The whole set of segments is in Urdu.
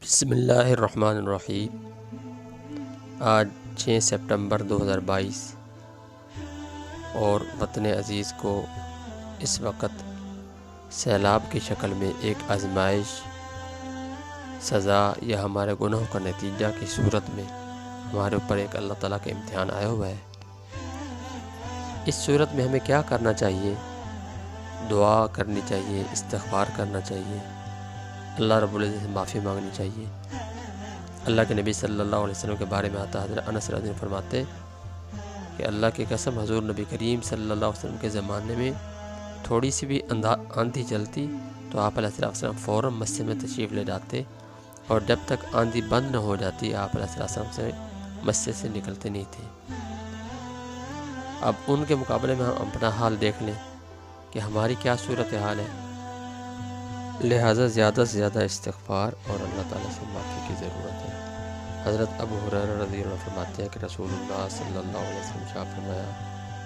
بسم اللہ الرحمن الرحیم۔ آج 6 سپٹمبر 2022 اور وطن عزیز کو اس وقت سیلاب کی شکل میں ایک آزمائش، سزا یا ہمارے گناہوں کا نتیجہ کی صورت میں ہمارے اوپر ایک اللہ تعالیٰ کا امتحان آیا ہوا ہے۔ اس صورت میں ہمیں کیا کرنا چاہیے؟ دعا کرنی چاہیے، استغفار کرنا چاہیے، اللہ رب العزت سے معافی مانگنی چاہیے۔ اللہ کے نبی صلی اللہ علیہ وسلم کے بارے میں آتا حضرت انس رضی اللہ عنہ فرماتے کہ اللہ کی قسم حضور نبی کریم صلی اللہ علیہ وسلم کے زمانے میں تھوڑی سی بھی آندھی چلتی تو آپ علیہ الصلوۃ والسلام فوراً مسجد میں تشریف لے جاتے، اور جب تک آندھی بند نہ ہو جاتی آپ علیہ الصلوۃ والسلام سے مسجد سے نکلتے نہیں تھے۔ اب ان کے مقابلے میں ہم اپنا حال دیکھ لیں کہ ہماری کیا صورتحال ہے۔ لہٰذا زیادہ سے زیادہ استغفار اور اللہ تعالیٰ سے معافی کی ضرورت ہے۔ حضرت ابو ہریرہ رضی اللہ عنہ فرماتے ہیں کہ رسول اللہ صلی اللہ علیہ وسلم نے فرمایا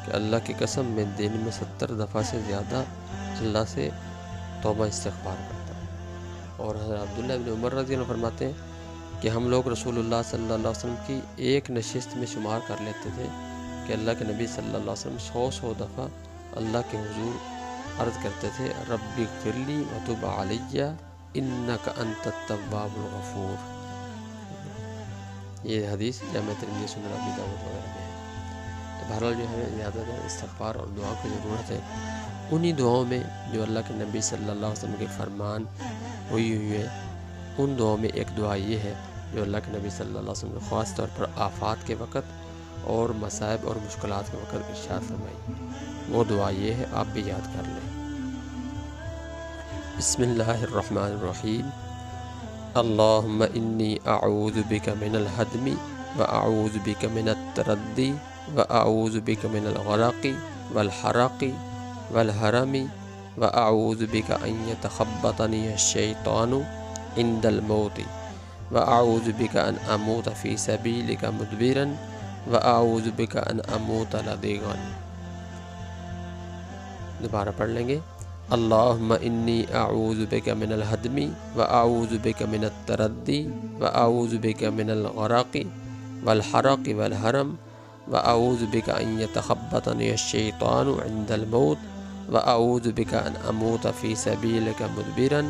کہ اللہ کی قسم میں دن میں 70 دفعہ سے زیادہ اللہ سے توبہ استغفار کرتا ہوں۔ اور حضرت عبداللہ بن عمر رضی اللہ عنہ فرماتے ہیں کہ ہم لوگ رسول اللہ صلی اللہ علیہ وسلم کی ایک نشست میں شمار کر لیتے تھے کہ اللہ کے نبی صلی اللہ علیہ وسلم 100 دفعہ اللہ کے حضور عرض کرتے تھے رب اغفر لی وتب علی انک انت التواب الغفور۔ یہ حدیث جامع ترمذی سنن ابی داؤد وغیرہ میں ہے۔ تو بہرحال جو ہے زیادہ تر استغفار اور دعا کی ضرورت ہے۔ انہی دعاؤں میں جو اللہ کے نبی صلی اللہ علیہ وسلم کے فرمان ہوئی ہے، ان دعاؤں میں ایک دعا یہ ہے جو اللہ کے نبی صلی اللہ علیہ وسلم نے خاص طور پر آفات کے وقت اور مصائب اور مشکلات کے وقت ارشاد فرمائی۔ وہ دعا یہ ہے، آپ بھی یاد کر لیں۔ بسم اللہ الرحمن الرحیم۔ اللہم انی اعوذ بک من الہدم واعوذ بک من التردی واعوذ بک من الغرق والحرق والحرم واعوذ بک ان یتخبطنی الشیطان عند الموت واعوذ بک ان اموت فی سبیلک مدبرا واعوذ بک ان اموت لدیغا۔ دوبارہ پڑھ لیں گے۔ اللہم انی اعوذ بک من الہدم واعوذ بک من التردی واعوذ بک من الغرق والحرق والحرم واعوذ بک ان یتخبطنی الشیطان عند الموت واعوذ بک ان اموت فی سبیلک مدبرا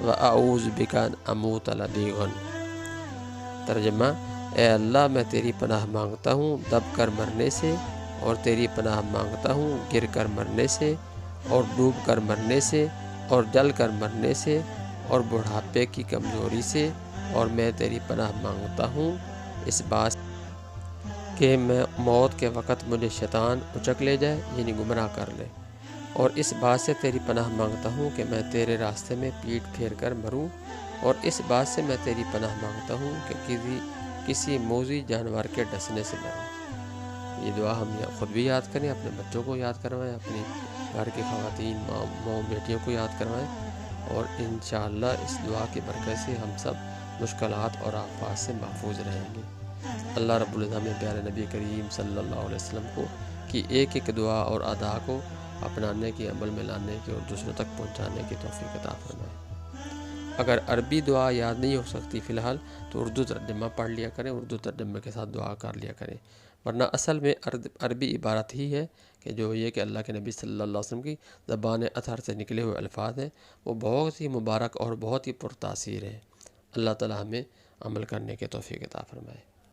واعوذ بک ان اموت لدیغا۔ ترجمہ: اے اللہ، میں تیری پناہ مانگتا ہوں دب کر مرنے سے، اور تیری پناہ مانگتا ہوں گر کر مرنے سے، اور ڈوب کر مرنے سے، اور جل کر مرنے سے، اور بڑھاپے کی کمزوری سے، اور میں تیری پناہ مانگتا ہوں اس بات کہ میں موت کے وقت مجھے شیطان اچک لے جائے، یعنی گمراہ کر لے، اور اس بات سے تیری پناہ مانگتا ہوں کہ میں تیرے راستے میں پیٹھ پھیر کر مروں، اور اس بات سے میں تیری پناہ مانگتا ہوں کہ کسی موذی جانور کے ڈسنے سے مروں۔ یہ دعا ہم خود بھی یاد کریں، اپنے بچوں کو یاد کروائیں، اپنی گھر کی خواتین ماں بیٹیوں کو یاد کروائیں، اور انشاءاللہ اس دعا کی برکت سے ہم سب مشکلات اور آفات سے محفوظ رہیں گے۔ اللہ رب العزت نے پیارے نبی کریم صلی اللہ علیہ وسلم کو کی ایک ایک دعا اور ادا کو اپنانے کی، عمل میں لانے کی اور دوسروں تک پہنچانے کی توفیق عطا فرمائے۔ اگر عربی دعا یاد نہیں ہو سکتی فی الحال تو اردو ترجمہ پڑھ لیا کریں، اردو ترجمے کے ساتھ دعا کر لیا کریں، ورنہ اصل میں عربی عبارت ہی ہے کہ جو یہ کہ اللہ کے نبی صلی اللہ علیہ وسلم کی زبان اطہر سے نکلے ہوئے الفاظ ہیں، وہ بہت ہی مبارک اور بہت ہی پرتاثیر ہے۔ اللہ تعالی ہمیں عمل کرنے کے توفیق عطا فرمائے۔